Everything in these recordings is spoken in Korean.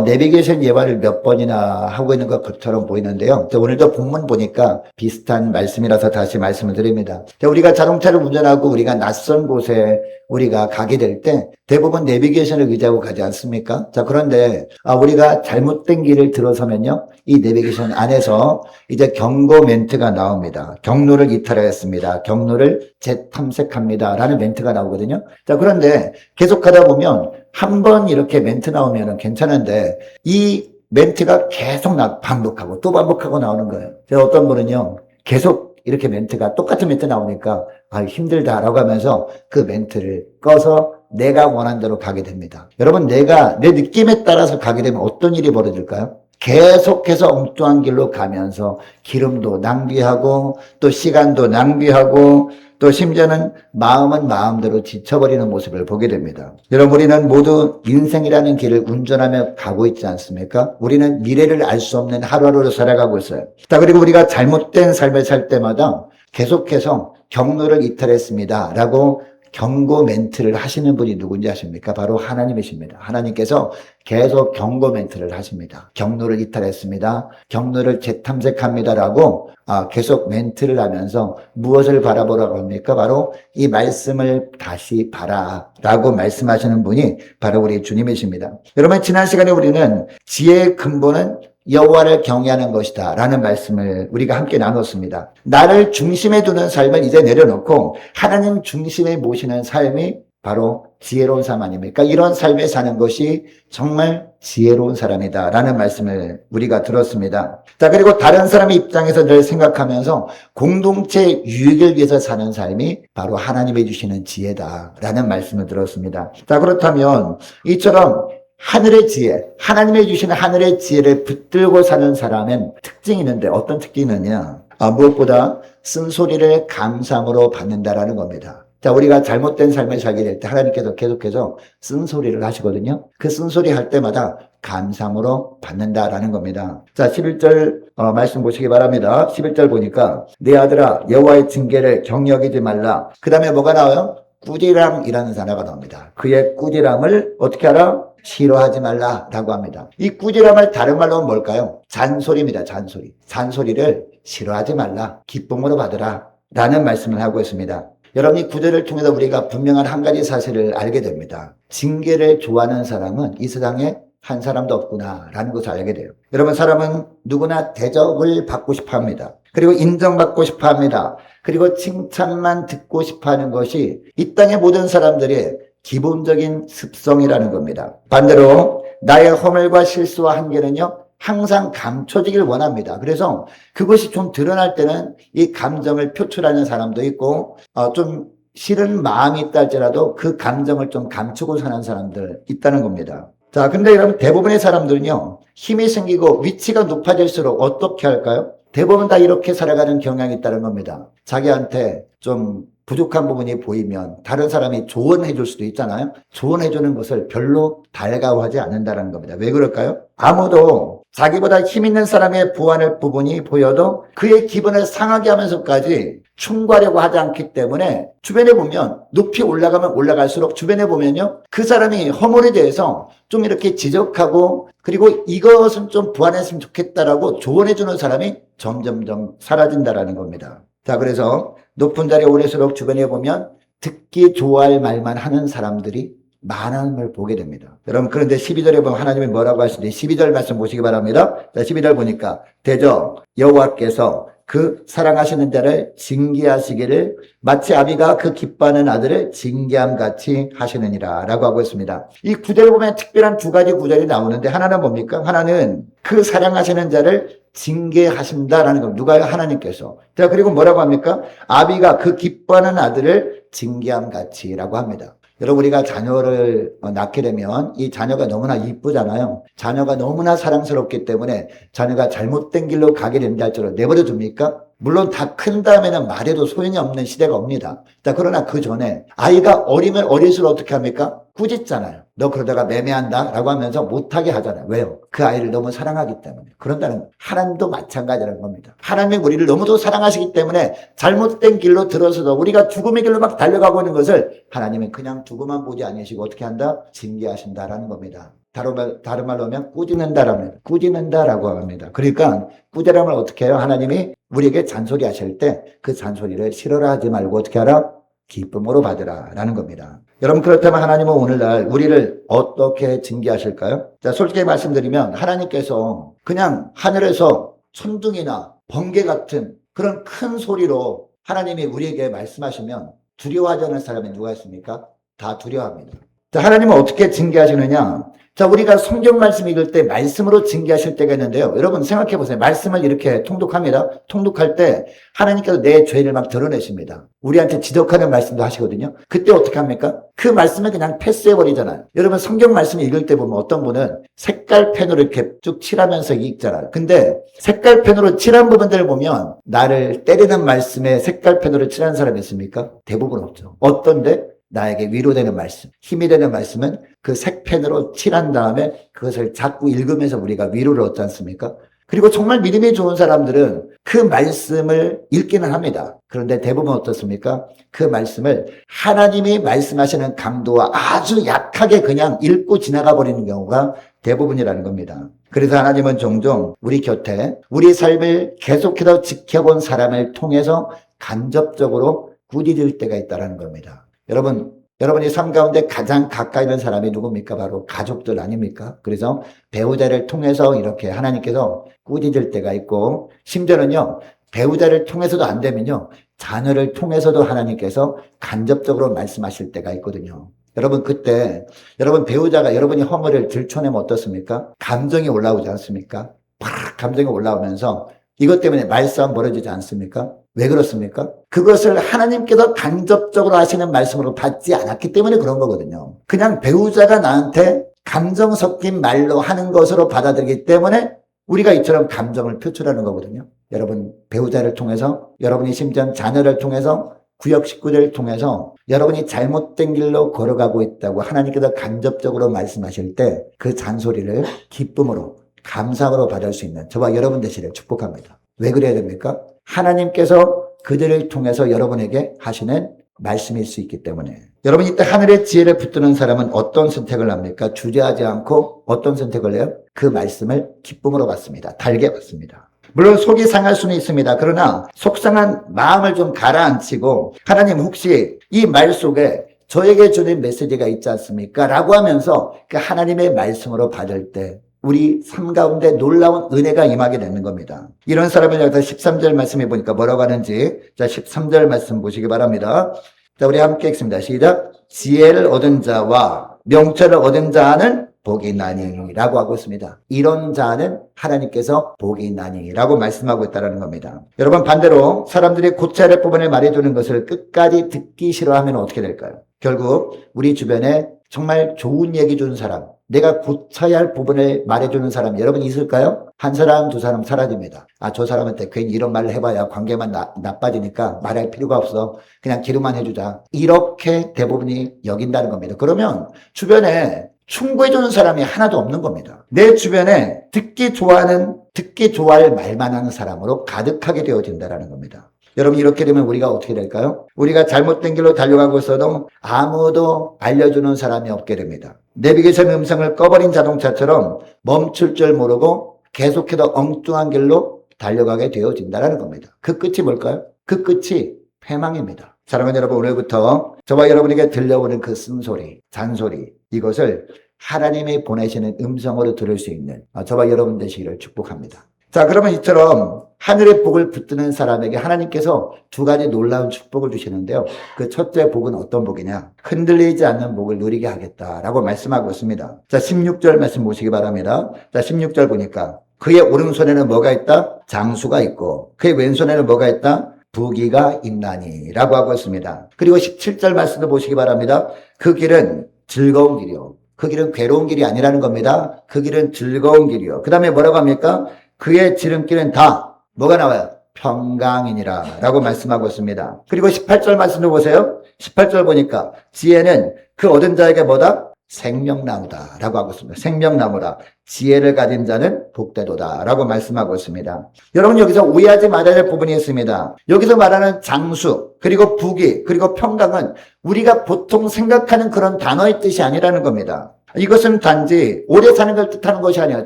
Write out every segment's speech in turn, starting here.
내비게이션 예화를 몇 번이나 하고 있는 것처럼 보이는데요. 오늘도 본문 보니까 비슷한 말씀이라서 다시 말씀을 드립니다. 우리가 자동차를 운전하고 우리가 낯선 곳에 우리가 가게 될 때 대부분 내비게이션을 의지하고 가지 않습니까? 자, 그런데 우리가 잘못된 길을 들어서면요. 이 내비게이션 안에서 이제 경고 멘트가 나옵니다. 경로를 이탈하였습니다. 경로를 재탐색합니다. 라는 멘트가 나오거든요. 자, 그런데 계속하다 보면 한 번 이렇게 멘트 나오면 괜찮은데 이 멘트가 계속 반복하고 또 반복하고 나오는 거예요. 제가 어떤 분은요. 계속 이렇게 멘트가 똑같은 멘트 나오니까 힘들다라고 하면서 그 멘트를 꺼서 내가 원하는 대로 가게 됩니다. 여러분 내가 내 느낌에 따라서 가게 되면 어떤 일이 벌어질까요? 계속해서 엉뚱한 길로 가면서 기름도 낭비하고 또 시간도 낭비하고 또 심지어는 마음은 마음대로 지쳐버리는 모습을 보게 됩니다. 여러분 우리는 모두 인생이라는 길을 운전하며 가고 있지 않습니까? 우리는 미래를 알 수 없는 하루하루를 살아가고 있어요. 자, 그리고 우리가 잘못된 삶을 살 때마다 계속해서 경로를 이탈했습니다 라고 경고 멘트를 하시는 분이 누군지 아십니까? 바로 하나님이십니다. 하나님께서 계속 경고 멘트를 하십니다. 경로를 이탈했습니다. 경로를 재탐색합니다라고 계속 멘트를 하면서 무엇을 바라보라고 합니까? 바로 이 말씀을 다시 봐라라고 말씀하시는 분이 바로 우리 주님이십니다. 여러분 지난 시간에 우리는 지혜의 근본은 여호와를 경외하는 것이다 라는 말씀을 우리가 함께 나눴습니다. 나를 중심에 두는 삶을 이제 내려놓고 하나님 중심에 모시는 삶이 바로 지혜로운 삶 아닙니까? 이런 삶에 사는 것이 정말 지혜로운 사람이다 라는 말씀을 우리가 들었습니다. 자, 그리고 다른 사람의 입장에서 늘 생각하면서 공동체 유익을 위해서 사는 삶이 바로 하나님이 주시는 지혜다 라는 말씀을 들었습니다. 자, 그렇다면 이처럼 하늘의 지혜, 하나님이 주시는 하늘의 지혜를 붙들고 사는 사람은 특징이 있는데 어떤 특징이 있느냐? 무엇보다 쓴소리를 감상으로 받는다라는 겁니다. 자, 우리가 잘못된 삶을 살게 될 때 하나님께서 계속해서 쓴소리를 하시거든요. 그 쓴소리 할 때마다 감상으로 받는다라는 겁니다. 자, 11절 말씀 보시기 바랍니다. 11절 보니까 내 아들아 여호와의 징계를 경여기지 말라. 그 다음에 뭐가 나와요? 꾸지람이라는 단어가 나옵니다. 그의 꾸지람을 어떻게 하라? 싫어하지 말라라고 합니다. 이 꾸지람을 다른 말로 하면 뭘까요? 잔소리입니다. 잔소리. 잔소리를 싫어하지 말라. 기쁨으로 받으라. 라는 말씀을 하고 있습니다. 여러분 이 구절을 통해서 우리가 분명한 한 가지 사실을 알게 됩니다. 징계를 좋아하는 사람은 이 세상에 한 사람도 없구나라는 것을 알게 돼요. 여러분 사람은 누구나 대접을 받고 싶어 합니다. 그리고 인정받고 싶어 합니다. 그리고 칭찬만 듣고 싶어 하는 것이 이 땅의 모든 사람들의 기본적인 습성이라는 겁니다. 반대로 나의 허물과 실수와 한계는요. 항상 감춰지길 원합니다. 그래서 그것이 좀 드러날 때는 이 감정을 표출하는 사람도 있고 좀 싫은 마음이 있다 할지라도 그 감정을 좀 감추고 사는 사람들 있다는 겁니다. 자, 근데 여러분 대부분의 사람들은요. 힘이 생기고 위치가 높아질수록 어떻게 할까요? 대부분 다 이렇게 살아가는 경향이 있다는 겁니다. 자기한테 좀 부족한 부분이 보이면 다른 사람이 조언해 줄 수도 있잖아요. 조언해 주는 것을 별로 달가워하지 않는다는 겁니다. 왜 그럴까요? 아무도 자기보다 힘 있는 사람의 부분이 보여도 그의 기분을 상하게 하면서까지 충고하려고 하지 않기 때문에 주변에 보면 높이 올라가면 올라갈수록 주변에 보면요. 그 사람이 허물에 대해서 좀 이렇게 지적하고 그리고 이것은 좀 보완했으면 좋겠다라고 조언해 주는 사람이 점점점 사라진다라는 겁니다. 자, 그래서 높은 자리에 오를수록 주변에 보면 듣기 좋아할 말만 하는 사람들이 많은 걸 보게 됩니다. 여러분 그런데 12절에 보면 하나님이 뭐라고 하시는지 12절 말씀 보시기 바랍니다. 자, 12절 보니까 대저 여호와께서 그 사랑하시는 자를 징계하시기를 마치 아비가 그 기뻐하는 아들을 징계함 같이 하시느니라 라고 하고 있습니다. 이 구절을 보면 특별한 두 가지 구절이 나오는데 하나는 뭡니까? 하나는 그 사랑하시는 자를 징계하신다라는 겁니다. 누가요? 하나님께서. 자, 그리고 뭐라고 합니까? 아비가 그 기뻐하는 아들을 징계함 같이라고 합니다. 여러분 우리가 자녀를 낳게 되면 이 자녀가 너무나 이쁘잖아요. 자녀가 너무나 사랑스럽기 때문에 자녀가 잘못된 길로 가게 된다 할지라도 내버려 둡니까? 물론 다 큰 다음에는 말해도 소용이 없는 시대가 옵니다. 자, 그러나 그 전에 아이가 어리면 어릴수록 어떻게 합니까? 꾸짖잖아요. 너 그러다가 매매한다 라고 하면서 못하게 하잖아요. 왜요? 그 아이를 너무 사랑하기 때문에. 그런다는 하나님도 마찬가지라는 겁니다. 하나님이 우리를 너무도 사랑하시기 때문에 잘못된 길로 들어서도 우리가 죽음의 길로 막 달려가고 있는 것을 하나님은 그냥 두고만 보지 않으시고 어떻게 한다? 징계하신다라는 겁니다. 다른 말로 하면 꾸짖는다라고 합니다. 그러니까 꾸지람을 어떻게 해요? 하나님이 우리에게 잔소리 하실 때 그 잔소리를 싫어라 하지 말고 어떻게 하라? 기쁨으로 받으라 라는 겁니다. 여러분, 그렇다면 하나님은 오늘날 우리를 어떻게 징계하실까요? 자, 솔직히 말씀드리면 하나님께서 그냥 하늘에서 천둥이나 번개 같은 그런 큰 소리로 하나님이 우리에게 말씀하시면 두려워하지 않을 사람이 누가 있습니까? 다 두려워합니다. 자, 하나님은 어떻게 징계하시느냐? 자, 우리가 성경 말씀 읽을 때 말씀으로 징계하실 때가 있는데요. 여러분 생각해 보세요. 말씀을 이렇게 통독합니다. 통독할 때 하나님께서 내 죄를 막 드러내십니다. 우리한테 지적하는 말씀도 하시거든요. 그때 어떻게 합니까? 그 말씀을 그냥 패스해버리잖아요. 여러분 성경 말씀 읽을 때 보면 어떤 분은 색깔 펜으로 이렇게 쭉 칠하면서 읽잖아요. 근데 색깔 펜으로 칠한 부분들을 보면 나를 때리는 말씀에 색깔 펜으로 칠한 사람이 있습니까? 대부분 없죠. 어떤데? 나에게 위로되는 말씀, 힘이 되는 말씀은 그 색펜으로 칠한 다음에 그것을 자꾸 읽으면서 우리가 위로를 얻지 않습니까? 그리고 정말 믿음이 좋은 사람들은 그 말씀을 읽기는 합니다. 그런데 대부분 어떻습니까? 그 말씀을 하나님이 말씀하시는 강도와 아주 약하게 그냥 읽고 지나가 버리는 경우가 대부분이라는 겁니다. 그래서 하나님은 종종 우리 곁에 우리 삶을 계속해서 지켜본 사람을 통해서 간접적으로 꾸짖을 때가 있다는 겁니다. 여러분이 삶 가운데 가장 가까이 있는 사람이 누굽니까? 바로 가족들 아닙니까? 그래서 배우자를 통해서 이렇게 하나님께서 꾸짖을 때가 있고, 심지어는요, 배우자를 통해서도 안 되면요, 자녀를 통해서도 하나님께서 간접적으로 말씀하실 때가 있거든요. 여러분, 그때, 여러분 배우자가 여러분이 허물을 들춰내면 어떻습니까? 감정이 올라오지 않습니까? 팍 감정이 올라오면서 이것 때문에 말싸움 벌어지지 않습니까? 왜 그렇습니까? 그것을 하나님께서 간접적으로 하시는 말씀으로 받지 않았기 때문에 그런 거거든요. 그냥 배우자가 나한테 감정 섞인 말로 하는 것으로 받아들이기 때문에 우리가 이처럼 감정을 표출하는 거거든요. 여러분, 배우자를 통해서, 여러분이 심지어 자녀를 통해서, 구역 식구들을 통해서 여러분이 잘못된 길로 걸어가고 있다고 하나님께서 간접적으로 말씀하실 때 그 잔소리를 기쁨으로, 감사로 받을 수 있는 저와 여러분 되시기를 축복합니다. 왜 그래야 됩니까? 하나님께서 그들을 통해서 여러분에게 하시는 말씀일 수 있기 때문에. 여러분, 이때 하늘의 지혜를 붙드는 사람은 어떤 선택을 합니까? 주저하지 않고 어떤 선택을 해요? 그 말씀을 기쁨으로 받습니다. 달게 받습니다. 물론 속이 상할 수는 있습니다. 그러나 속상한 마음을 좀 가라앉히고 하나님, 혹시 이 말 속에 저에게 주는 메시지가 있지 않습니까? 라고 하면서 그 하나님의 말씀으로 받을 때 우리 삶 가운데 놀라운 은혜가 임하게 되는 겁니다. 이런 사람을 여기서 13절 말씀해 보니까 뭐라고 하는지, 자, 13절 말씀 보시기 바랍니다. 자, 우리 함께 읽습니다. 시작. 지혜를 얻은 자와 명철을 얻은 자는 복이 있나니 라고 하고 있습니다. 이런 자는 하나님께서 복이 있나니 라고 말씀하고 있다는 겁니다. 여러분, 반대로 사람들이 고쳐야 할 부분을 말해주는 것을 끝까지 듣기 싫어하면 어떻게 될까요? 결국 우리 주변에 정말 좋은 얘기 주는 사람, 내가 고쳐야 할 부분을 말해주는 사람 여러분 있을까요? 한 사람, 두 사람 사라집니다. 저 사람한테 괜히 이런 말을 해봐야 관계만 나빠지니까 말할 필요가 없어. 그냥 기름만 해주자. 이렇게 대부분이 여긴다는 겁니다. 그러면 주변에 충고해주는 사람이 하나도 없는 겁니다. 내 주변에 듣기 좋아할 말만 하는 사람으로 가득하게 되어진다는 겁니다. 여러분, 이렇게 되면 우리가 어떻게 될까요? 우리가 잘못된 길로 달려가고 있어도 아무도 알려주는 사람이 없게 됩니다. 내비게이션 음성을 꺼버린 자동차처럼 멈출 줄 모르고 계속해서 엉뚱한 길로 달려가게 되어진다는 겁니다. 그 끝이 뭘까요? 그 끝이 패망입니다. 사랑하는 여러분, 오늘부터 저와 여러분에게 들려오는 그 쓴소리, 잔소리, 이것을 하나님이 보내시는 음성으로 들을 수 있는 저와 여러분 되시기를 축복합니다. 자, 그러면 이처럼 하늘의 복을 붙드는 사람에게 하나님께서 두 가지 놀라운 축복을 주시는데요. 그 첫째 복은 어떤 복이냐? 흔들리지 않는 복을 누리게 하겠다라고 말씀하고 있습니다. 자, 16절 말씀 보시기 바랍니다. 자, 16절 보니까 그의 오른손에는 뭐가 있다? 장수가 있고 그의 왼손에는 뭐가 있다? 부귀가 있나니 라고 하고 있습니다. 그리고 17절 말씀도 보시기 바랍니다. 그 길은 즐거운 길이요. 그 길은 괴로운 길이 아니라는 겁니다. 그 길은 즐거운 길이요. 그 다음에 뭐라고 합니까? 그의 지름길은 다 뭐가 나와요? 평강이니라 라고 말씀하고 있습니다. 그리고 18절 말씀도 보세요. 18절 보니까 지혜는 그 얻은 자에게 뭐다? 생명나무다 라고 하고 있습니다. 생명나무라. 지혜를 가진 자는 복되도다 라고 말씀하고 있습니다. 여러분, 여기서 오해하지 말아야 할 부분이 있습니다. 여기서 말하는 장수, 그리고 부귀, 그리고 평강은 우리가 보통 생각하는 그런 단어의 뜻이 아니라는 겁니다. 이것은 단지 오래 사는 걸 뜻하는 것이 아니라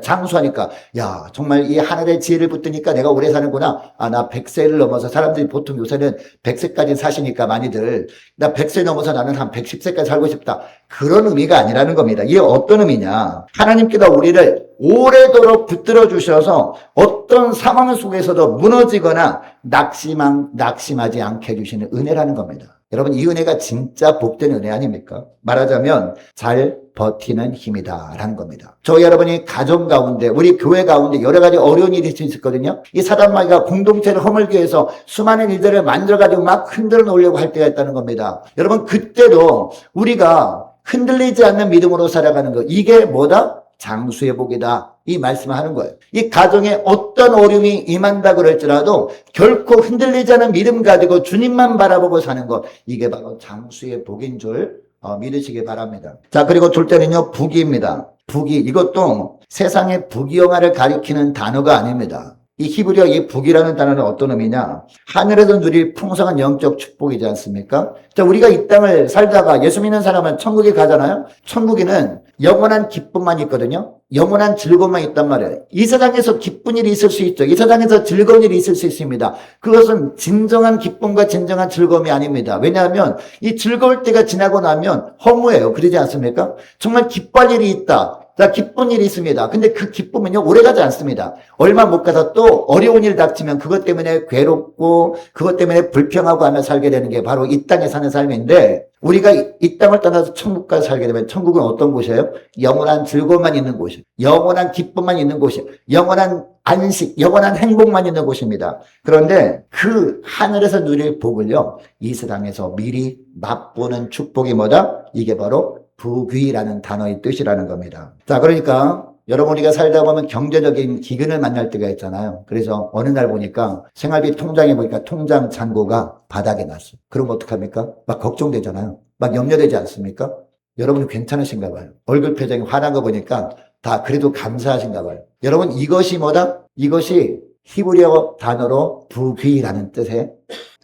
장수하니까 야 정말 이 하늘의 지혜를 붙드니까 내가 오래 사는구나. 아 나 100세를 넘어서 사람들이 보통 요새는 100세까지 사시니까 많이들 나 100세 넘어서 나는 한 110세까지 살고 싶다. 그런 의미가 아니라는 겁니다. 이게 어떤 의미냐. 하나님께서 우리를 오래도록 붙들어 주셔서 어떤 상황 속에서도 무너지거나 낙심하지 않게 해주시는 은혜라는 겁니다. 여러분 이 은혜가 진짜 복된 은혜 아닙니까? 말하자면 잘 버티는 힘이다라는 겁니다. 저희 여러분이 가정 가운데 우리 교회 가운데 여러 가지 어려운 일이 있었거든요. 이 사단마귀가 공동체를 허물기 위해서 수많은 일들을 만들어가지고 막 흔들어 놓으려고 할 때가 있다는 겁니다. 여러분 그때도 우리가 흔들리지 않는 믿음으로 살아가는 것 이게 뭐다? 장수의 복이다. 이 말씀을 하는 거예요. 이 가정에 어떤 어려움이 임한다 그럴지라도 결코 흔들리지 않은 믿음 가지고 주님만 바라보고 사는 것 이게 바로 장수의 복인 줄 믿으시기 바랍니다. 자 그리고 둘째는요 부귀입니다. 부귀 이것도 세상의 부귀영화를 가리키는 단어가 아닙니다. 이 히브리어 이 부귀라는 단어는 어떤 의미냐? 하늘에서 누릴 풍성한 영적 축복이지 않습니까? 자, 우리가 이 땅을 살다가 예수 믿는 사람은 천국에 가잖아요? 천국에는 영원한 기쁨만 있거든요? 영원한 즐거움만 있단 말이에요. 이 세상에서 기쁜 일이 있을 수 있죠. 이 세상에서 즐거운 일이 있을 수 있습니다. 그것은 진정한 기쁨과 진정한 즐거움이 아닙니다. 왜냐하면 이 즐거울 때가 지나고 나면 허무해요. 그러지 않습니까? 정말 기뻐할 일이 있다. 자, 기쁜 일이 있습니다. 근데 그 기쁨은요, 오래가지 않습니다. 얼마 못 가서 또 어려운 일 닥치면 그것 때문에 괴롭고, 그것 때문에 불평하고 하며 살게 되는 게 바로 이 땅에 사는 삶인데, 우리가 이 땅을 떠나서 천국 가서 살게 되면 천국은 어떤 곳이에요? 영원한 즐거움만 있는 곳이에요. 영원한 기쁨만 있는 곳이에요. 영원한 안식, 영원한 행복만 있는 곳입니다. 그런데 그 하늘에서 누릴 복을요, 이 세상에서 미리 맛보는 축복이 뭐다? 이게 바로 부귀라는 단어의 뜻이라는 겁니다. 자, 그러니까 여러분 우리가 살다 보면 경제적인 기근을 만날 때가 있잖아요. 그래서 어느 날 보니까 생활비 통장에 보니까 통장 잔고가 바닥에 났어요. 그럼 어떡합니까? 막 걱정되잖아요. 막 염려되지 않습니까? 여러분 괜찮으신가 봐요. 얼굴 표정이 환한 거 보니까 다 그래도 감사하신가 봐요. 여러분 이것이 뭐다? 이것이 히브리어 단어로 부귀라는 뜻의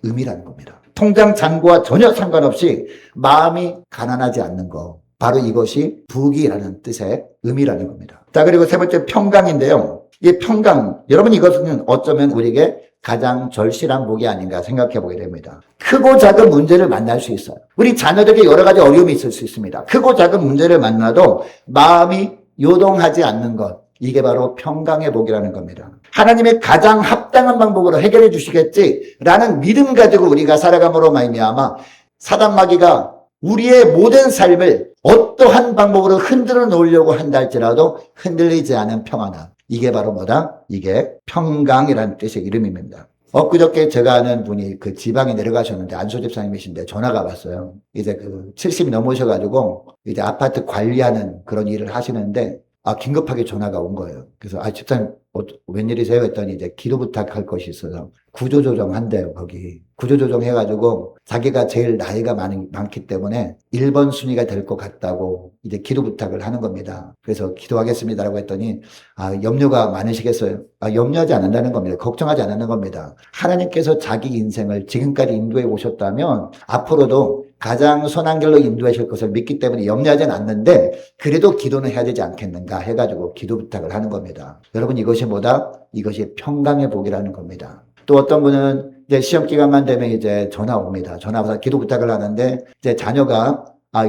의미라는 겁니다. 통장 잔고와 전혀 상관없이 마음이 가난하지 않는 거. 바로 이것이 부귀라는 뜻의 의미라는 겁니다. 자, 그리고 세 번째 평강인데요. 이 평강, 여러분 이것은 어쩌면 우리에게 가장 절실한 복이 아닌가 생각해 보게 됩니다. 크고 작은 문제를 만날 수 있어요. 우리 자녀들에게 여러 가지 어려움이 있을 수 있습니다. 크고 작은 문제를 만나도 마음이 요동하지 않는 것. 이게 바로 평강의 복이라는 겁니다. 하나님의 가장 합당한 방법으로 해결해 주시겠지라는 믿음 가지고 우리가 살아감으로 말미암아 사단마귀가 우리의 모든 삶을 어떠한 방법으로 흔들어 놓으려고 한다 할지라도 흔들리지 않은 평안함. 이게 바로 뭐다? 이게 평강이라는 뜻의 이름입니다. 엊그저께 제가 아는 분이 그 지방에 내려가셨는데 안소 집사님이신데 전화가 왔어요. 이제 그 70이 넘으셔가지고 이제 아파트 관리하는 그런 일을 하시는데 긴급하게 전화가 온 거예요. 그래서 집사님 웬일이세요? 했더니 이제 기도 부탁할 것이 있어서 구조조정 한대요, 거기. 구조조정 해가지고 자기가 제일 나이가 많기 때문에 1번 순위가 될 것 같다고 이제 기도 부탁을 하는 겁니다. 그래서 기도하겠습니다라고 했더니 염려가 많으시겠어요? 염려하지 않는다는 겁니다. 걱정하지 않는 겁니다. 하나님께서 자기 인생을 지금까지 인도해 오셨다면 앞으로도 가장 선한 길로 인도하실 것을 믿기 때문에 염려하지는 않는데 그래도 기도는 해야 되지 않겠는가 해가지고 기도 부탁을 하는 겁니다. 여러분 이것이 뭐다? 이것이 평강의 복이라는 겁니다. 또 어떤 분은 이제 시험 기간만 되면 이제 전화 옵니다. 전화 와서 기도 부탁을 하는데 이제 자녀가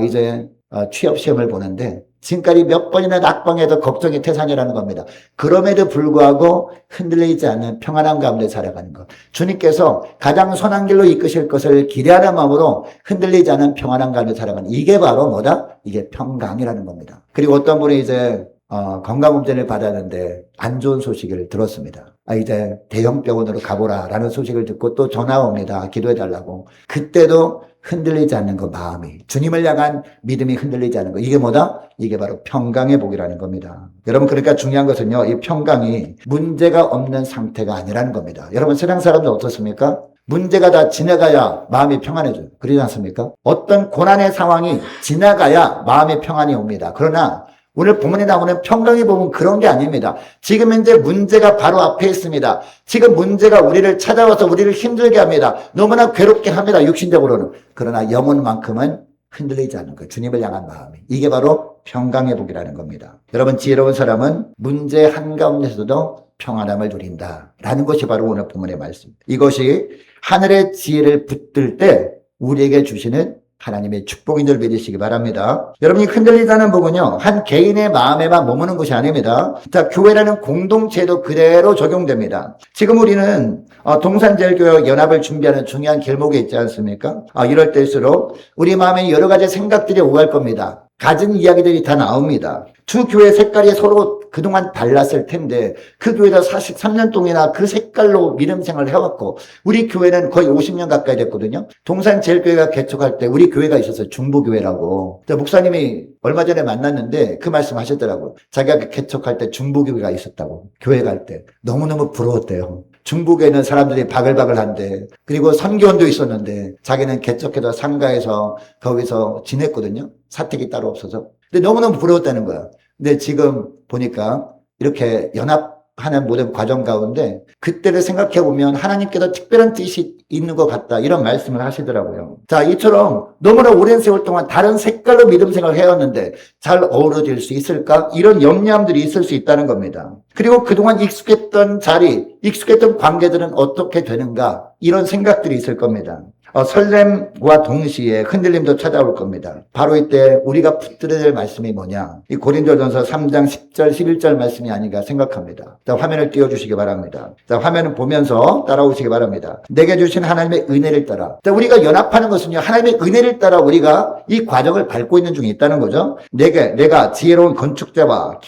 이제 취업 시험을 보는데 지금까지 몇 번이나 낙방해도 걱정이 태산이라는 겁니다. 그럼에도 불구하고 흔들리지 않는 평안한 가운데 살아가는 것. 주님께서 가장 선한 길로 이끄실 것을 기대하는 마음으로 흔들리지 않은 평안한 가운데 살아가는 이게 바로 뭐다? 이게 평강이라는 겁니다. 그리고 어떤 분이 이제 건강검진을 받았는데 안 좋은 소식을 들었습니다. 이제 대형병원으로 가보라라는 소식을 듣고 또 전화 옵니다. 기도해달라고. 그때도 흔들리지 않는 거 마음이. 주님을 향한 믿음이 흔들리지 않는 거. 이게 뭐다? 이게 바로 평강의 복이라는 겁니다. 여러분 그러니까 중요한 것은요. 이 평강이 문제가 없는 상태가 아니라는 겁니다. 여러분 세상 사람들 어떻습니까? 문제가 다 지나가야 마음이 평안해져요. 그러지 않습니까? 어떤 고난의 상황이 지나가야 마음의 평안이 옵니다. 그러나 오늘 본문에 나오는 평강의 복은 그런 게 아닙니다. 지금 현재 문제가 바로 앞에 있습니다. 지금 문제가 우리를 찾아와서 우리를 힘들게 합니다. 너무나 괴롭게 합니다. 육신적으로는. 그러나 영혼만큼은 흔들리지 않는 것, 주님을 향한 마음이. 이게 바로 평강의 복이라는 겁니다. 여러분, 지혜로운 사람은 문제 한가운데서도 평안함을 누린다라는 것이 바로 오늘 본문의 말씀입니다. 이것이 하늘의 지혜를 붙들 때 우리에게 주시는 하나님의 축복인 줄 믿으시기 바랍니다. 여러분이 흔들리다는 복은요, 한 개인의 마음에만 머무는 것이 아닙니다. 자, 교회라는 공동체도 그대로 적용됩니다. 지금 우리는 동산제일교회 연합을 준비하는 중요한 길목에 있지 않습니까? 이럴 때일수록 우리 마음에 여러 가지 생각들이 오갈 겁니다. 가진 이야기들이 다 나옵니다. 두 교회 색깔이 서로 그동안 달랐을 텐데 그 교회도 43년 동안이나 그 색깔로 믿음 생활을 해왔고 우리 교회는 거의 50년 가까이 됐거든요. 동산제일교회가 개척할 때 우리 교회가 있었어요. 중부교회라고. 목사님이 얼마 전에 만났는데 그 말씀 하셨더라고요. 자기가 개척할 때 중부교회가 있었다고. 교회 갈 때. 너무너무 부러웠대요. 중국에는 사람들이 바글바글한데 그리고 선교원도 있었는데 자기는 개척해서 상가에서 거기서 지냈거든요. 사택이 따로 없어서. 근데 너무너무 부러웠다는 거야. 근데 지금 보니까 이렇게 연합하는 모든 과정 가운데 그때를 생각해 보면 하나님께서 특별한 뜻이 있는 것 같다. 이런 말씀을 하시더라고요. 자, 이처럼 너무나 오랜 세월 동안 다른 색깔로 믿음 생활을 해왔는데 잘 어우러질 수 있을까? 이런 염려함들이 있을 수 있다는 겁니다. 그리고 그동안 익숙했던 자리, 익숙했던 관계들은 어떻게 되는가? 이런 생각들이 있을 겁니다. 설렘과 동시에 흔들림도 찾아올 겁니다. 바로 이때 우리가 붙들어야 될 말씀이 뭐냐? 이 고린도전서 3장 10절, 11절 말씀이 아닌가 생각합니다. 자, 화면을 띄워주시기 바랍니다. 자, 화면을 보면서 따라오시기 바랍니다. 내게 주신 하나님의 은혜를 따라. 자, 우리가 연합하는 것은요, 하나님의 은혜를 따라 우리가 이 과정을 밟고 있는 중에 있다는 거죠. 내가 지혜로운 건축자와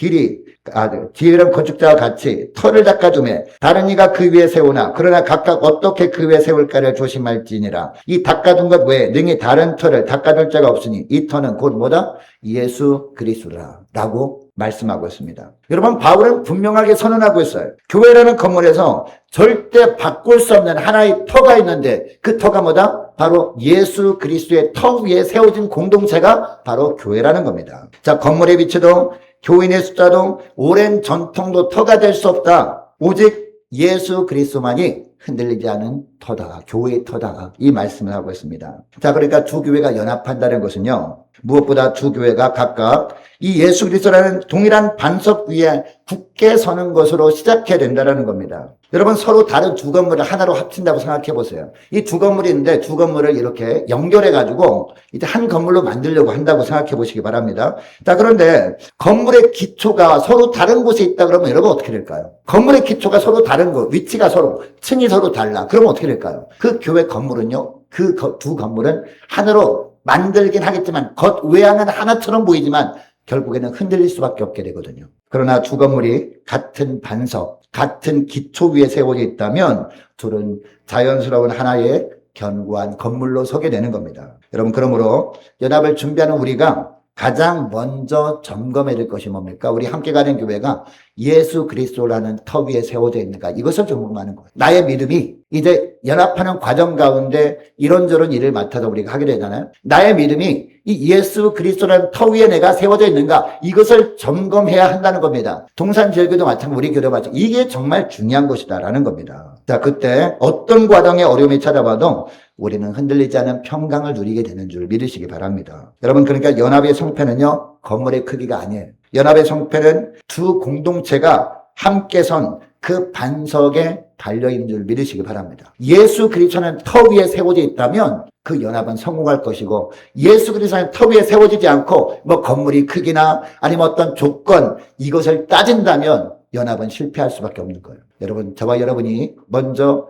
지혜로운 건축자와 같이 터를 닦아주매 다른 이가 그 위에 세우나 그러나 각각 어떻게 그 위에 세울까를 조심할지니라. 이 닦아둔 것 외에 능히 다른 터를 닦아둘 자가 없으니 이 터는 곧 뭐다? 예수 그리스도라 라고 말씀하고 있습니다. 여러분, 바울은 분명하게 선언하고 있어요. 교회라는 건물에서 절대 바꿀 수 없는 하나의 터가 있는데 그 터가 뭐다? 바로 예수 그리스도의 터 위에 세워진 공동체가 바로 교회라는 겁니다. 자, 건물의 위치도 교인의 숫자도 오랜 전통도 터가 될 수 없다. 오직 예수 그리스도만이 흔들리지 않은 터다. 교회의 터다. 이 말씀을 하고 있습니다. 자, 그러니까 두 교회가 연합한다는 것은요, 무엇보다 두 교회가 각각 이 예수 그리스도라는 동일한 반석 위에 굳게 서는 것으로 시작해야 된다는 겁니다. 여러분, 서로 다른 두 건물을 하나로 합친다고 생각해 보세요. 이 두 건물이 있는데 두 건물을 이렇게 연결해가지고 이제 한 건물로 만들려고 한다고 생각해 보시기 바랍니다. 자, 그런데 건물의 기초가 서로 다른 곳에 있다 그러면 여러분 어떻게 될까요? 건물의 기초가 서로 다른 곳, 위치가 서로, 층이 서로 달라. 그러면 어떻게 될까요? 그 교회 건물은요, 그 두 건물은 하나로 만들긴 하겠지만 겉 외양은 하나처럼 보이지만 결국에는 흔들릴 수밖에 없게 되거든요. 그러나 두 건물이 같은 반석, 같은 기초 위에 세워져 있다면 둘은 자연스러운 하나의 견고한 건물로 서게 되는 겁니다. 여러분, 그러므로 연합을 준비하는 우리가 가장 먼저 점검해야 될 것이 뭡니까? 우리 함께 가는 교회가 예수 그리스도라는 터 위에 세워져 있는가? 이것을 점검하는 거예요. 나의 믿음이 이제 연합하는 과정 가운데 이런저런 일을 맡아서 우리가 하게 되잖아요. 나의 믿음이 이 예수 그리스도라는 터 위에 내가 세워져 있는가? 이것을 점검해야 한다는 겁니다. 동산제일교도 마찬가지고 우리 교도 마찬가지고 이게 정말 중요한 것이다라는 겁니다. 자, 그때 어떤 과정에 어려움이 찾아와도 우리는 흔들리지 않은 평강을 누리게 되는 줄 믿으시기 바랍니다. 여러분, 그러니까 연합의 성패는요, 건물의 크기가 아니에요. 연합의 성패는 두 공동체가 함께 선 그 반석에 달려있는 줄 믿으시기 바랍니다. 예수 그리스도는 터 위에 세워져 있다면 그 연합은 성공할 것이고, 예수 그리스도는 터 위에 세워지지 않고 뭐 건물이 크기나 아니면 어떤 조건 이것을 따진다면 연합은 실패할 수밖에 없는 거예요. 여러분, 저와 여러분이 먼저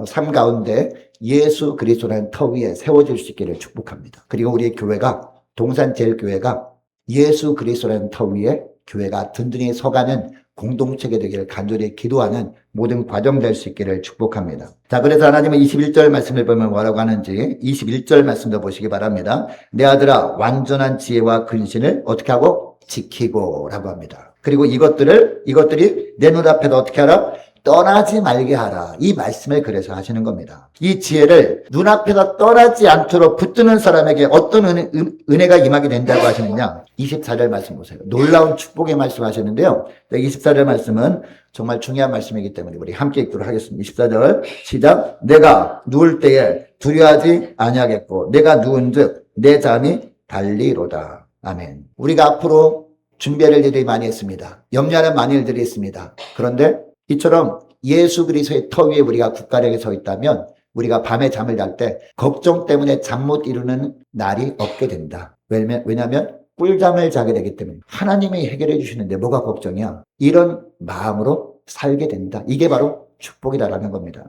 삶 가운데 예수 그리스도라는 터 위에 세워질 수 있기를 축복합니다. 그리고 우리 교회가, 동산제일교회가 예수 그리스도라는 터 위에 교회가 든든히 서가는 공동체가 되기를 간절히 기도하는 모든 과정 될 수 있기를 축복합니다. 자, 그래서 하나님은 21절 말씀을 보면 뭐라고 하는지 21절 말씀도 보시기 바랍니다. 내 아들아, 완전한 지혜와 근신을 어떻게 하고? 지키고 라고 합니다. 그리고 이것들이 내 눈앞에도 어떻게 하라? 떠나지 말게 하라. 이 말씀을 그래서 하시는 겁니다. 이 지혜를 눈앞에서 떠나지 않도록 붙드는 사람에게 어떤 은혜가 임하게 된다고 하시느냐? 24절 말씀 보세요. 놀라운 축복의 말씀 하셨는데요. 24절 말씀은 정말 중요한 말씀이기 때문에 우리 함께 읽도록 하겠습니다. 24절 시작. 내가 누울 때에 두려워하지 아니하겠고 내가 누운즉 내 잠이 달리로다. 아멘. 우리가 앞으로 준비할 일들이 많이 있습니다. 염려하는 많은 일들이 있습니다. 그런데 이처럼 예수 그리스도의 터 위에 우리가 굳건하게 서 있다면 우리가 밤에 잠을 잘 때 걱정 때문에 잠 못 이루는 날이 없게 된다. 왜냐하면 꿀잠을 자게 되기 때문에 하나님이 해결해 주시는데 뭐가 걱정이야? 이런 마음으로 살게 된다. 이게 바로 축복이다라는 겁니다.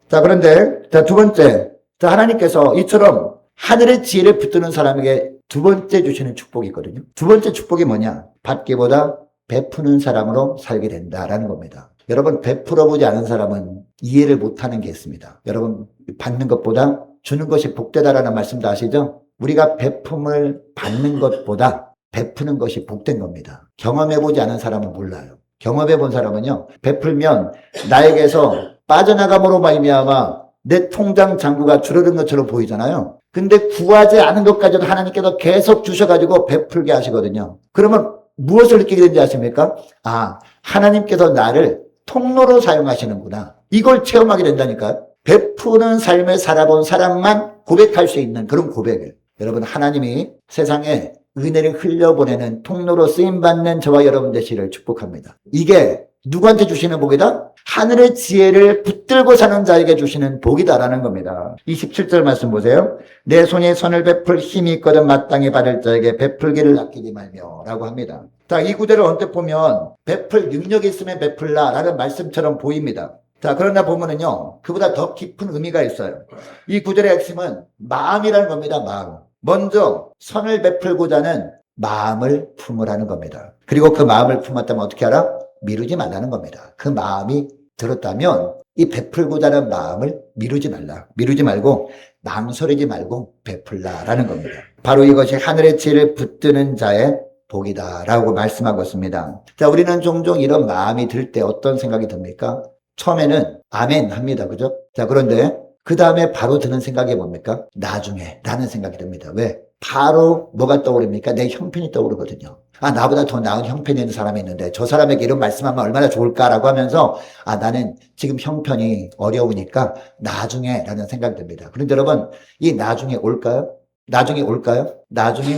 자, 그런데 두 번째, 하나님께서 이처럼 하늘의 지혜를 붙드는 사람에게 두 번째 주시는 축복이 있거든요. 두 번째 축복이 뭐냐? 받기보다 베푸는 사람으로 살게 된다라는 겁니다. 여러분, 베풀어 보지 않은 사람은 이해를 못하는 게 있습니다. 여러분, 받는 것보다 주는 것이 복되다라는 말씀도 아시죠? 우리가 베품을 받는 것보다 베푸는 것이 복된 겁니다. 경험해보지 않은 사람은 몰라요. 경험해본 사람은요, 베풀면 나에게서 빠져나감으로 말미암아 내 통장 잔고가 줄어든 것처럼 보이잖아요. 근데 구하지 않은 것까지도 하나님께서 계속 주셔가지고 베풀게 하시거든요. 그러면 무엇을 느끼게 되는지 아십니까? 아, 하나님께서 나를 통로로 사용하시는구나. 이걸 체험하게 된다니까요. 베푸는 삶을 살아본 사람만 고백할 수 있는 그런 고백을. 여러분, 하나님이 세상에 은혜를 흘려보내는 통로로 쓰임받는 저와 여러분 되시기를 축복합니다. 이게 누구한테 주시는 복이다? 하늘의 지혜를 붙들고 사는 자에게 주시는 복이다라는 겁니다. 27절 말씀 보세요. 내 손이 선을 베풀 힘이 있거든 마땅히 받을 자에게 베풀기를 아끼지 말며 라고 합니다. 자, 이 구절을 언뜻 보면 베풀 능력이 있으면 베풀라라는 말씀처럼 보입니다. 자, 그러나 보면은요, 그보다 더 깊은 의미가 있어요. 이 구절의 핵심은 마음이라는 겁니다. 마음. 먼저 선을 베풀고자 하는 마음을 품으라는 겁니다. 그리고 그 마음을 품었다면 어떻게 하라? 미루지 말라는 겁니다. 그 마음이 들었다면 이 베풀고자 하는 마음을 미루지 말라. 미루지 말고 망설이지 말고 베풀라라는 겁니다. 바로 이것이 하늘의 지혜를 붙드는 자의 복이다라고 말씀하고 있습니다. 자, 우리는 종종 이런 마음이 들 때 어떤 생각이 듭니까? 처음에는 아멘 합니다. 그죠? 자, 그런데 그 다음에 바로 드는 생각이 뭡니까? 나중에 라는 생각이 듭니다. 왜? 바로 뭐가 떠오릅니까? 내 형편이 떠오르거든요. 아, 나보다 더 나은 형편이 있는 사람이 있는데 저 사람에게 이런 말씀하면 얼마나 좋을까라고 하면서 아, 나는 지금 형편이 어려우니까 나중에 라는 생각이 듭니다. 그런데 여러분, 이 나중에 올까요? 나중에 올까요? 나중에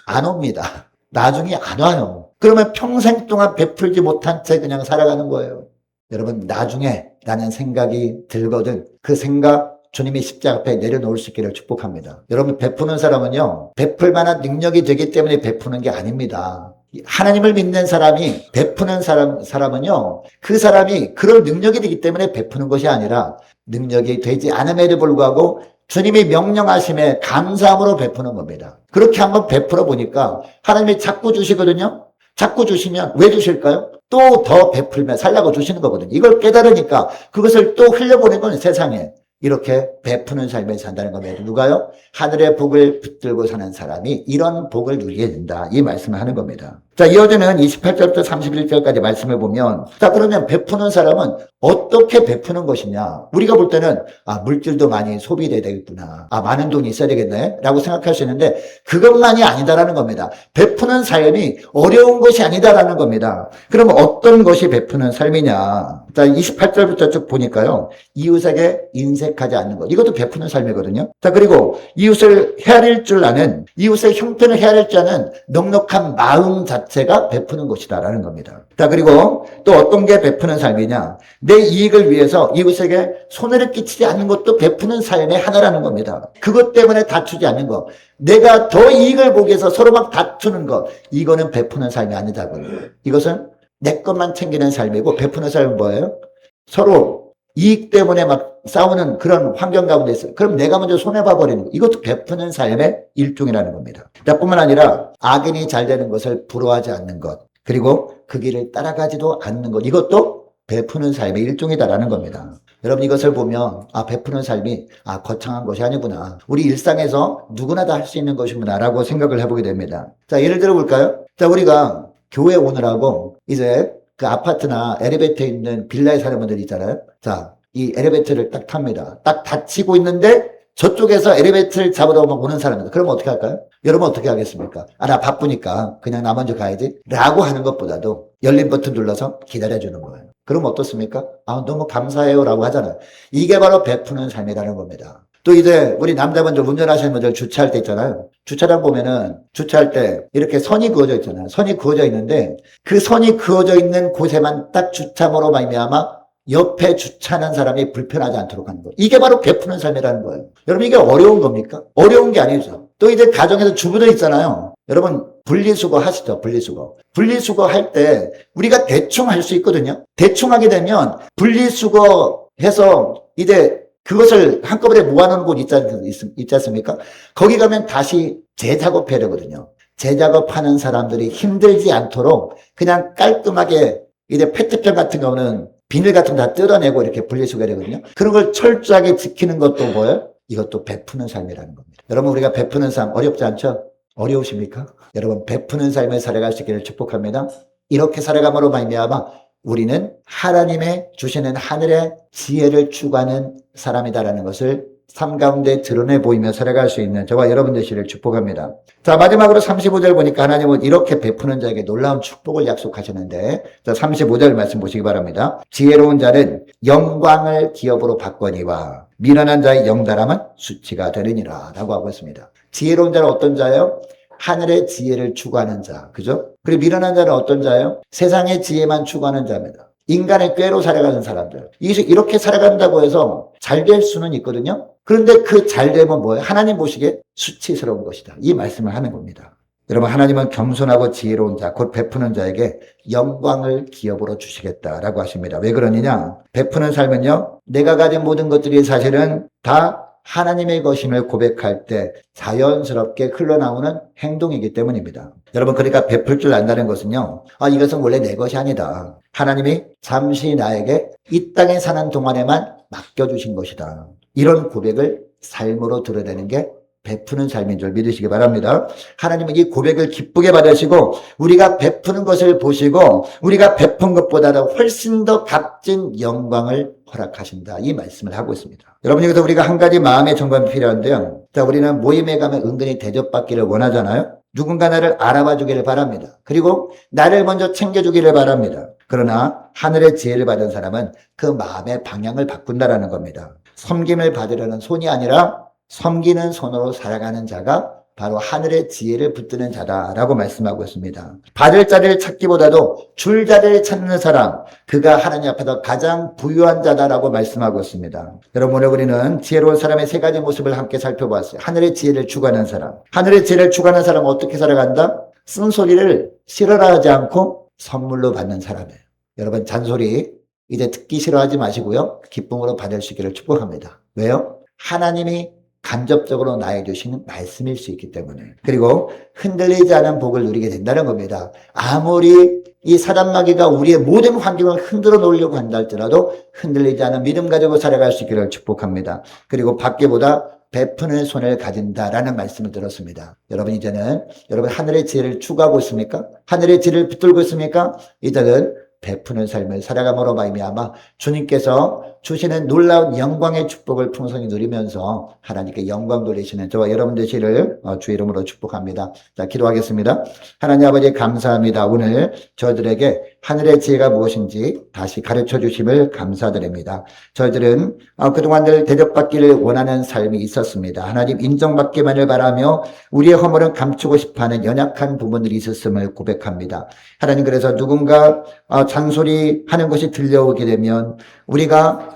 안 옵니다. 나중에 안 와요. 그러면 평생 동안 베풀지 못한 채 그냥 살아가는 거예요. 여러분, 나중에 라는 생각이 들거든 그 생각 주님이 십자가 앞에 내려놓을 수 있기를 축복합니다. 여러분, 베푸는 사람은요, 베풀 만한 능력이 되기 때문에 베푸는 게 아닙니다. 하나님을 믿는 사람이 베푸는 사람은요, 그 사람이 그런 능력이 되기 때문에 베푸는 것이 아니라 능력이 되지 않음에도 불구하고 주님이 명령하심에 감사함으로 베푸는 겁니다. 그렇게 한번 베풀어 보니까 하나님이 자꾸 주시거든요. 자꾸 주시면 왜 주실까요? 또 더 베풀며 살라고 주시는 거거든요. 이걸 깨달으니까 그것을 또 흘려보내는 세상에 이렇게 베푸는 삶을 산다는 겁니다. 누가요? 하늘의 복을 붙들고 사는 사람이 이런 복을 누리게 된다. 이 말씀을 하는 겁니다. 자, 이어지는 28절부터 31절까지 말씀을 보면 자, 그러면 베푸는 사람은 어떻게 베푸는 것이냐? 우리가 볼 때는 아, 물질도 많이 소비돼야 되겠구나. 아, 많은 돈이 있어야 되겠네. 라고 생각할 수 있는데 그것만이 아니다라는 겁니다. 베푸는 삶이 어려운 것이 아니다라는 겁니다. 그러면 어떤 것이 베푸는 삶이냐? 자, 28절부터 쭉 보니까요. 이웃에게 인색하지 않는 것. 이것도 베푸는 삶이거든요. 자, 그리고 이웃을 헤아릴 줄 아는, 이웃의 형편을 헤아릴 줄 아는 넉넉한 마음 자체가 베푸는 것이다라는 겁니다. 자, 그리고 또 어떤 게 베푸는 삶이냐? 내 이익을 위해서 이웃에게 손해를 끼치지 않는 것도 베푸는 삶의 하나라는 겁니다. 그것 때문에 다투지 않는 것. 내가 더 이익을 보기 위해서 서로 막 다투는 것. 이거는 베푸는 삶이 아니다고요. 이것은 내 것만 챙기는 삶이고 베푸는 삶은 뭐예요? 서로 이익 때문에 막 싸우는 그런 환경 가운데 있어요. 그럼 내가 먼저 손해봐버리는 거. 이것도 베푸는 삶의 일종이라는 겁니다. 뿐만 아니라 악인이 잘 되는 것을 부러워하지 않는 것. 그리고 그 길을 따라가지도 않는 것. 이것도 베푸는 삶의 일종이다라는 겁니다. 여러분, 이것을 보면 아, 베푸는 삶이 아, 거창한 것이 아니구나. 우리 일상에서 누구나 다 할 수 있는 것이구나 라고 생각을 해보게 됩니다. 자, 예를 들어 볼까요? 자, 우리가 교회 오느라고 이제 그 아파트나 엘리베이터에 있는 빌라에 사는 분들이 있잖아요. 자, 이 엘리베이터를 딱 탑니다. 딱 닫히고 있는데 저쪽에서 엘리베이터를 잡으러 오는 사람입니다. 그러면 어떻게 할까요? 여러분 어떻게 하겠습니까? 아, 나 바쁘니까 그냥 나 먼저 가야지 라고 하는 것보다도 열린 버튼 눌러서 기다려주는 거예요. 그럼 어떻습니까? 아, 너무 감사해요 라고 하잖아요. 이게 바로 베푸는 삶이라는 겁니다. 또 이제 우리 남자분들 운전하시는 분들 주차할 때 있잖아요. 주차장 보면은 주차할 때 이렇게 선이 그어져 있잖아요. 선이 그어져 있는데 그 선이 그어져 있는 곳에만 딱 주차모로 말미암아 옆에 주차하는 사람이 불편하지 않도록 하는 거예요. 이게 바로 베푸는 삶이라는 거예요. 여러분 이게 어려운 겁니까? 어려운 게 아니죠. 또 이제 가정에서 주부들 있잖아요. 여러분 분리수거 하시죠. 분리수거. 분리수거 할 때 우리가 대충 할 수 있거든요. 대충 하게 되면 분리수거 해서 이제 그것을 한꺼번에 모아놓은 곳 있지 않습니까? 거기 가면 다시 재작업해야 되거든요. 재작업하는 사람들이 힘들지 않도록 그냥 깔끔하게 이제 페트병 같은 거는 비닐 같은 거 다 뜯어내고 이렇게 분리수거해야 되거든요. 그런 걸 철저하게 지키는 것도 뭐예요? 이것도 베푸는 삶이라는 겁니다. 여러분 우리가 베푸는 삶 어렵지 않죠? 어려우십니까? 여러분 베푸는 삶을 살아갈 수 있기를 축복합니다. 이렇게 살아감으로 말미암아 우리는 하나님의 주시는 하늘의 지혜를 추구하는 사람이다라는 것을 삶 가운데 드러내 보이며 살아갈 수 있는 저와 여러분 되시기를 축복합니다. 자, 마지막으로 35절 보니까 하나님은 이렇게 베푸는 자에게 놀라운 축복을 약속하시는데, 자, 35절 말씀 보시기 바랍니다. 지혜로운 자는 영광을 기업으로 바꾸니와 미련한 자의 영달함은 수치가 되느니라 라고 하고 있습니다. 지혜로운 자는 어떤 자예요? 하늘의 지혜를 추구하는 자, 그죠? 그리고 미련한 자는 어떤 자예요? 세상의 지혜만 추구하는 자입니다. 인간의 꾀로 살아가는 사람들. 이렇게 살아간다고 해서 잘 될 수는 있거든요. 그런데 그 잘되면 뭐예요? 하나님 보시기에 수치스러운 것이다. 이 말씀을 하는 겁니다. 여러분 하나님은 겸손하고 지혜로운 자, 곧 베푸는 자에게 영광을 기업으로 주시겠다라고 하십니다. 왜 그러느냐? 베푸는 삶은요. 내가 가진 모든 것들이 사실은 다 하나님의 것임을 고백할 때 자연스럽게 흘러나오는 행동이기 때문입니다. 여러분 그러니까 베풀 줄 안다는 것은요. 이것은 원래 내 것이 아니다. 하나님이 잠시 나에게 이 땅에 사는 동안에만 맡겨주신 것이다. 이런 고백을 삶으로 드러내는 게 베푸는 삶인 줄 믿으시기 바랍니다. 하나님은 이 고백을 기쁘게 받으시고 우리가 베푸는 것을 보시고 우리가 베푼 것보다도 훨씬 더 값진 영광을 허락하신다. 이 말씀을 하고 있습니다. 여러분 여기서 우리가 한 가지 마음의 점검이 필요한데요. 자, 우리는 모임에 가면 은근히 대접받기를 원하잖아요. 누군가 나를 알아봐 주기를 바랍니다. 그리고 나를 먼저 챙겨주기를 바랍니다. 그러나 하늘의 지혜를 받은 사람은 그 마음의 방향을 바꾼다라는 겁니다. 섬김을 받으려는 손이 아니라 섬기는 손으로 살아가는 자가 바로 하늘의 지혜를 붙드는 자다라고 말씀하고 있습니다. 받을 자리를 찾기보다도 줄 자리를 찾는 사람, 그가 하나님 앞에서 가장 부유한 자다라고 말씀하고 있습니다. 여러분 오늘 우리는 지혜로운 사람의 세 가지 모습을 함께 살펴보았어요. 하늘의 지혜를 추구하는 사람. 하늘의 지혜를 추구하는 사람은 어떻게 살아간다? 쓴소리를 싫어하지 않고 선물로 받는 사람이에요. 여러분 잔소리 이제 듣기 싫어하지 마시고요. 기쁨으로 받을 수 있기를 축복합니다. 왜요? 하나님이 간접적으로 나에게 주시는 말씀일 수 있기 때문에. 그리고 흔들리지 않은 복을 누리게 된다는 겁니다. 아무리 이 사단마귀가 우리의 모든 환경을 흔들어 놓으려고 한다 할지라도 흔들리지 않은 믿음 가지고 살아갈 수 있기를 축복합니다. 그리고 밖에보다 베푸는 손을 가진다라는 말씀을 들었습니다. 여러분 이제는 여러분 하늘의 지혜를 추구하고 있습니까? 하늘의 지혜를 붙들고 있습니까? 이제는 베푸는 삶을 살아감으로 말미암아 주님께서 주시는 놀라운 영광의 축복을 풍성히 누리면서 하나님께 영광 돌리시는 저와 여러분 되시기를 주의 이름으로 축복합니다. 자, 기도하겠습니다. 하나님 아버지 감사합니다. 오늘 저희들에게 하늘의 지혜가 무엇인지 다시 가르쳐 주심을 감사드립니다. 저희들은 그동안 늘 대접받기를 원하는 삶이 있었습니다. 하나님 인정받기만을 바라며 우리의 허물은 감추고 싶어하는 연약한 부분들이 있었음을 고백합니다. 하나님 그래서 누군가 잔소리하는 것이 들려오게 되면 우리가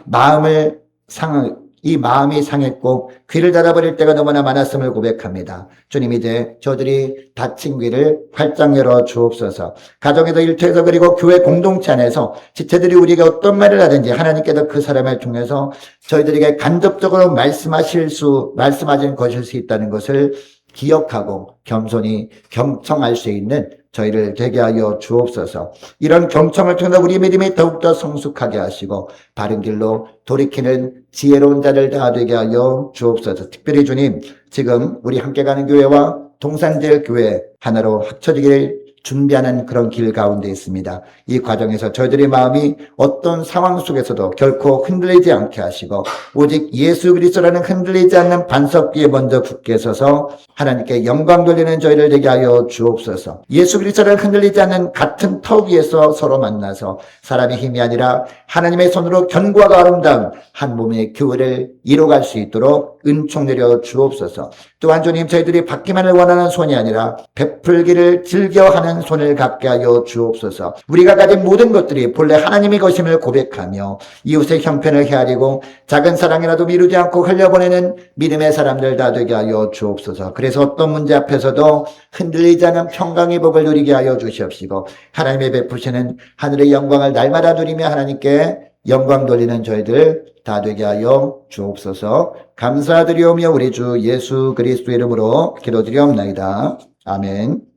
이 마음이 상했고 귀를 닫아버릴 때가 너무나 많았음을 고백합니다. 주님 이제 저들이 닫힌 귀를 활짝 열어 주옵소서. 가정에서 일터에서 그리고 교회 공동체 안에서 지체들이 우리가 어떤 말을 하든지 하나님께서 그 사람을 통해서 저희들에게 간접적으로 말씀하시는 것일 수 있다는 것을 기억하고 겸손히 경청할 수 있는 저희를 되게 하여 주옵소서. 이런 경청을 통해 우리 믿음이 더욱더 성숙하게 하시고 바른 길로 돌이키는 지혜로운 자들 다 되게 하여 주옵소서. 특별히 주님 지금 우리 함께 가는 교회와 동산제일교회 하나로 합쳐지기를 준비하는 그런 길 가운데 있습니다. 이 과정에서 저희들의 마음이 어떤 상황 속에서도 결코 흔들리지 않게 하시고 오직 예수 그리스도라는 흔들리지 않는 반석 위에 먼저 굳게 서서 하나님께 영광 돌리는 저희를 되게 하여 주옵소서. 예수 그리스도라는 흔들리지 않는 같은 터 위에서 서로 만나서 사람의 힘이 아니라 하나님의 손으로 견고하고 아름다운 한 몸의 교회를 이뤄갈 수 있도록 은총 내려 주옵소서. 또한 주님 저희들이 받기만을 원하는 손이 아니라 베풀기를 즐겨하는 손을 갖게 하여 주옵소서. 우리가 가진 모든 것들이 본래 하나님의 것임을 고백하며 이웃의 형편을 헤아리고 작은 사랑이라도 미루지 않고 흘려보내는 믿음의 사람들 다 되게 하여 주옵소서. 그래서 어떤 문제 앞에서도 흔들리지 않은 평강의 복을 누리게 하여 주시옵시고 하나님의 베푸시는 하늘의 영광을 날마다 누리며 하나님께 영광 돌리는 저희들 다 되게 하여 주옵소서. 감사드리오며 우리 주 예수 그리스도 이름으로 기도드리옵나이다. 아멘.